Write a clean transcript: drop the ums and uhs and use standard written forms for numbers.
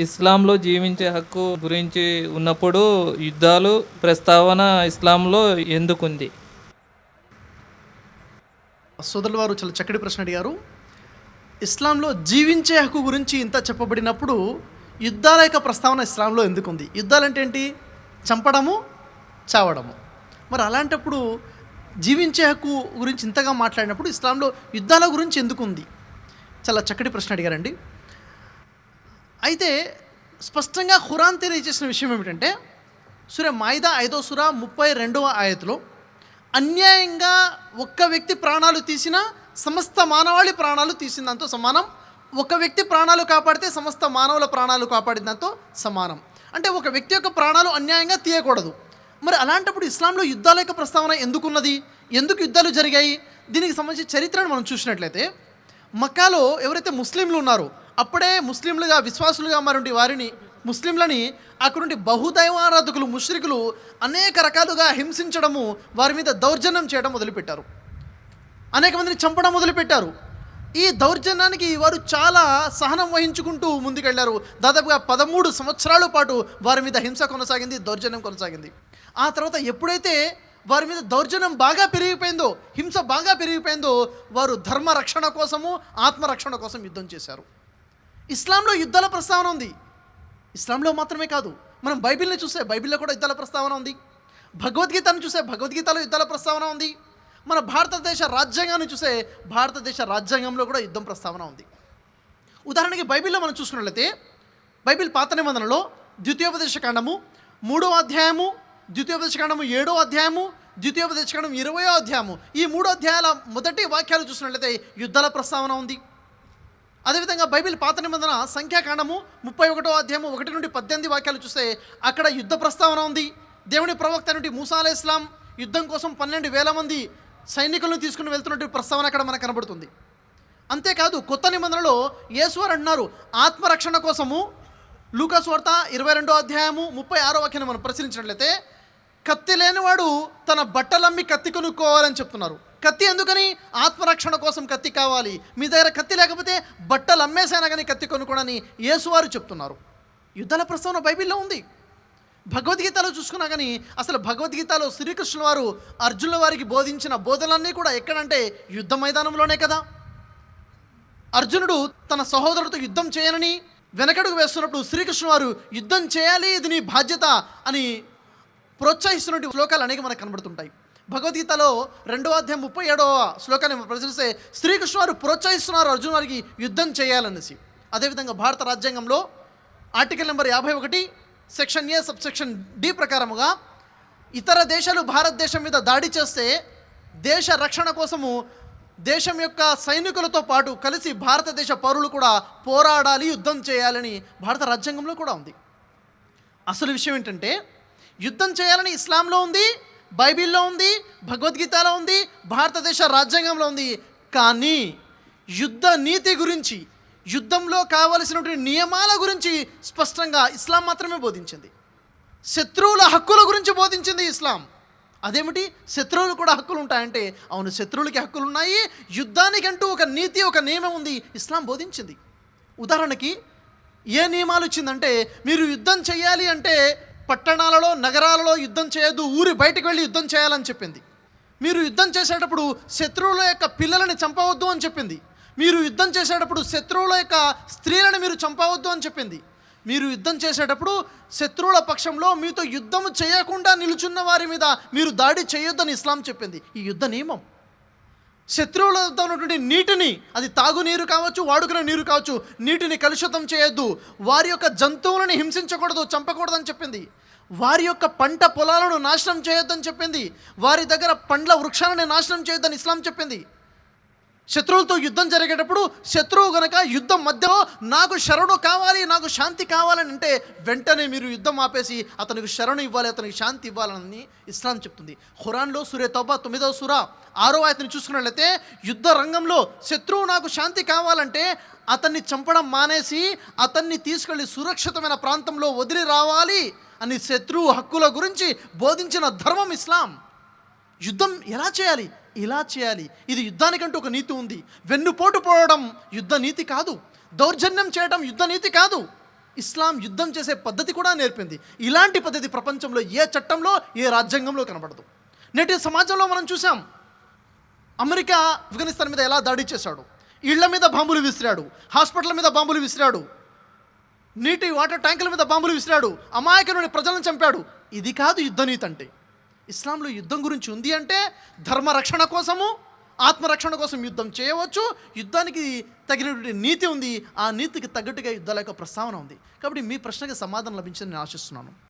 ఇస్లాంలో జీవించే హక్కు గురించి ఉన్నప్పుడు యుద్ధాలు ప్రస్తావన ఇస్లాంలో ఎందుకుంది? సోదరుల వారు చాలా చక్కటి ప్రశ్న అడిగారు. ఇస్లాంలో జీవించే హక్కు గురించి ఇంత చెప్పబడినప్పుడు యుద్ధాల యొక్క ప్రస్తావన ఇస్లాంలో ఎందుకుంది? యుద్ధాలంటే ఏంటి? చంపడము, చావడము. మరి అలాంటప్పుడు జీవించే హక్కు గురించి ఇంతగా మాట్లాడినప్పుడు ఇస్లాంలో యుద్ధాల గురించి ఎందుకుంది? చాలా చక్కటి ప్రశ్న అడిగారండి. అయితే స్పష్టంగా ఖురాన్ తెలియజేసిన విషయం ఏమిటంటే, సూర మాయిదా 5వ సూర 32వ ఆయతులో అన్యాయంగా ఒక్క వ్యక్తి ప్రాణాలు తీసినా సమస్త మానవాళి ప్రాణాలు తీసిందంతో సమానం. ఒక వ్యక్తి ప్రాణాలు కాపాడితే సమస్త మానవుల ప్రాణాలు కాపాడినంతో సమానం. అంటే ఒక వ్యక్తి యొక్క ప్రాణాలు అన్యాయంగా తీయకూడదు. మరి అలాంటప్పుడు ఇస్లాంలో యుద్ధాల యొక్క ప్రస్తావన ఎందుకున్నది? ఎందుకు యుద్ధాలు జరిగాయి? దీనికి సంబంధించిన చరిత్రను మనం చూసినట్లయితే, మక్కాలో ఎవరైతే ముస్లింలు ఉన్నారో అప్పుడే ముస్లింలుగా విశ్వాసులుగా మరి వారిని ముస్లింలని అక్కడ నుండి బహుదైవారాధకులు ముష్రికులు అనేక రకాలుగా హింసించడము, వారి మీద దౌర్జన్యం చేయడం మొదలుపెట్టారు. అనేక మందిని చంపడం మొదలుపెట్టారు. ఈ దౌర్జన్యానికి వారు చాలా సహనం వహించుకుంటూ ముందుకెళ్లారు. దాదాపుగా 13 సంవత్సరాల పాటు వారి మీద హింస కొనసాగింది, దౌర్జన్యం కొనసాగింది. ఆ తర్వాత ఎప్పుడైతే వారి మీద దౌర్జన్యం బాగా పెరిగిపోయిందో, హింస బాగా పెరిగిపోయిందో, వారు ధర్మ రక్షణ కోసము, ఆత్మరక్షణ కోసం యుద్ధం చేశారు. ఇస్లాంలో యుద్ధాల ప్రస్తావన ఉంది. ఇస్లాంలో మాత్రమే కాదు, మనం బైబిల్ని చూస్తే బైబిల్లో కూడా యుద్ధాల ప్రస్తావన ఉంది. భగవద్గీతను చూస్తే భగవద్గీతలో యుద్ధాల ప్రస్తావన ఉంది. మన భారతదేశ రాజ్యాంగాన్ని చూస్తే భారతదేశ రాజ్యాంగంలో కూడా యుద్ధం ప్రస్తావన ఉంది. ఉదాహరణకి బైబిల్లో మనం చూసుకున్నట్లయితే, బైబిల్ పాత నిబంధనలో ద్వితీయోపదేశకాండము 3వ అధ్యాయము, ద్వితీయోపదేశకాండము 7వ అధ్యాయము, ద్వితీయోపదేశకాండం 20వ అధ్యాయము, ఈ 3 అధ్యాయాల మొదటి వాక్యాలు చూసినట్లయితే యుద్ధాల ప్రస్తావన ఉంది. అదేవిధంగా బైబిల్ పాత నిబంధన సంఖ్యాకాండము 31వ అధ్యాయము 1 నుండి 18 వాక్యాలు చూస్తే అక్కడ యుద్ధ ప్రస్తావన ఉంది. దేవుని ప్రవక్త నుండి మూసా అలైహిస్సలాం యుద్ధం కోసం 12,000 మంది సైనికులను తీసుకుని వెళ్తున్నట్టు ప్రస్తావన అక్కడ మనకు కనబడుతుంది. అంతేకాదు కొత్త నిబంధనలో యేసువారు అంటున్నారు, ఆత్మరక్షణ కోసము లూకా సువార్త 22వ అధ్యాయము 36వ వాక్యాన్ని మనం పరిశీలించినట్లయితే, కత్తి లేనివాడు తన బట్టలమ్మి కత్తి కొనుక్కోవాలని చెప్తున్నారు. కత్తి ఎందుకని? ఆత్మరక్షణ కోసం కత్తి కావాలి. మీ దగ్గర కత్తి లేకపోతే బట్టలు అమ్మేసైనా కానీ కత్తి కొనుక్కోడని యేసువారు చెప్తున్నారు. యుద్ధాల ప్రస్తావన బైబిల్లో ఉంది. భగవద్గీతలో చూసుకున్నా కానీ అసలు భగవద్గీతలో శ్రీకృష్ణుల వారు అర్జునుల వారికి బోధించిన బోధనలన్నీ కూడా ఎక్కడంటే యుద్ధ మైదానంలోనే కదా. అర్జునుడు తన సహోదరుడితో యుద్ధం చేయనని వెనకడుగు వేస్తున్నప్పుడు శ్రీకృష్ణుల వారు యుద్ధం చేయాలి, ఇది నీ బాధ్యత అని ప్రోత్సహిస్తున్నట్టు శ్లోకాలు అనేక మనకు కనబడుతుంటాయి. భగవద్గీతలో 2వ అధ్యాయం 37వ శ్లోకాన్ని పరిశీలిస్తే శ్రీకృష్ణ వారు ప్రోత్సహిస్తున్నారు అర్జున వారికి యుద్ధం చేయాలనేసి. అదేవిధంగా భారత రాజ్యాంగంలో article number 51 section A sub section D ప్రకారముగా ఇతర దేశాలు భారతదేశం మీద దాడి చేస్తే దేశ రక్షణ కోసము దేశం యొక్క సైనికులతో పాటు కలిసి భారతదేశ పౌరులు కూడా పోరాడాలి, యుద్ధం చేయాలని భారత రాజ్యాంగంలో కూడా ఉంది. అసలు విషయం ఏంటంటే, యుద్ధం చేయాలని ఇస్లాంలో ఉంది, బైబిల్లో ఉంది, భగవద్గీతలో ఉంది, భారతదేశ రాజ్యాంగంలో ఉంది. కానీ యుద్ధ నీతి గురించి, యుద్ధంలో కావలసినటువంటి నియమాల గురించి స్పష్టంగా ఇస్లాం మాత్రమే బోధించింది. శత్రువుల హక్కుల గురించి బోధించింది ఇస్లాం. అదేమిటి? శత్రువులు కూడా హక్కులు ఉంటాయంటే అవును, శత్రువులకి హక్కులు ఉన్నాయి. యుద్ధానికంటూ ఒక నీతి, ఒక నియమం ఉంది, ఇస్లాం బోధించింది. ఉదాహరణకి ఏ నియమాలు ఇచ్చిందంటే, మీరు యుద్ధం చేయాలి అంటే పట్టణాలలో నగరాలలో యుద్ధం చేయొద్దు, ఊరి బయటకు వెళ్ళి యుద్ధం చేయాలని చెప్పింది. మీరు యుద్ధం చేసేటప్పుడు శత్రువుల యొక్క పిల్లలని చంపవద్దు అని చెప్పింది. మీరు యుద్ధం చేసేటప్పుడు శత్రువుల యొక్క స్త్రీలను మీరు చంపవద్దు అని చెప్పింది. మీరు యుద్ధం చేసేటప్పుడు శత్రువుల పక్షంలో మీతో యుద్ధం చేయకుండా నిలుచున్న వారి మీద మీరు దాడి చేయొద్దని ఇస్లాం చెప్పింది. ఈ యుద్ధ నియమం. శత్రువులతో ఉన్నటువంటి నీటిని, అది తాగునీరు కావచ్చు, వాడుకునే నీరు కావచ్చు, నీటిని కలుషితం చేయొద్దు. వారి యొక్క జంతువులను హింసించకూడదు, చంపకూడదని చెప్పింది. వారి యొక్క పంట పొలాలను నాశనం చేయొద్దని చెప్పింది. వారి దగ్గర పండ్ల వృక్షాలను నాశనం చేయొద్దని ఇస్లాం చెప్పింది. శత్రువులతో యుద్ధం జరిగేటప్పుడు శత్రువు గనక యుద్ధం మధ్యలో నాకు శరణు కావాలి, నాకు శాంతి కావాలని అంటే వెంటనే మీరు యుద్ధం ఆపేసి అతనికి శరణు ఇవ్వాలి, అతనికి శాంతి ఇవ్వాలని ఇస్లాం చెప్తుంది. ఖురాన్లో సూరే తౌబా 9వ సూర 6వ ఆయతని చూసుకున్నట్లయితే, యుద్ధ రంగంలో శత్రువు నాకు శాంతి కావాలంటే అతన్ని చంపడం మానేసి అతన్ని తీసుకెళ్ళి సురక్షితమైన ప్రాంతంలో వదిలి రావాలి అని శత్రువు హక్కుల గురించి బోధించిన ధర్మం ఇస్లాం. యుద్ధం ఎలా చేయాలి? ఇలా చేయాలి. ఇది యుద్ధానికంటూ ఒక నీతి ఉంది. వెన్నుపోటు పోవడం యుద్ధ నీతి కాదు. దౌర్జన్యం చేయడం యుద్ధ నీతి కాదు. ఇస్లాం యుద్ధం చేసే పద్ధతి కూడా నేర్పింది. ఇలాంటి పద్ధతి ప్రపంచంలో ఏ చట్టంలో, ఏ రాజ్యాంగంలో కనబడదు. నేటి సమాజంలో మనం చూసాం, అమెరికా ఆఫ్ఘనిస్తాన్ మీద ఎలా దాడి చేశాడు, ఇళ్ల మీద బాంబులు విసిరాడు, హాస్పిటల్ మీద బాంబులు విసిరాడు, నీటి వాటర్ ట్యాంకుల మీద బాంబులు విసిరాడు, అమాయకులని ప్రజలను చంపాడు. ఇది కాదు యుద్ధనీతి అంటే. ఇస్లాంలో యుద్ధం గురించి ఉంది అంటే ధర్మరక్షణ కోసము, ఆత్మరక్షణ కోసం యుద్ధం చేయవచ్చు. యుద్ధానికి తగినటువంటి నీతి ఉంది. ఆ నీతికి తగ్గట్టుగా యుద్ధాల యొక్క ప్రస్తావన ఉంది. కాబట్టి మీ ప్రశ్నకి సమాధానం లభించిందని నేను ఆశిస్తున్నాను.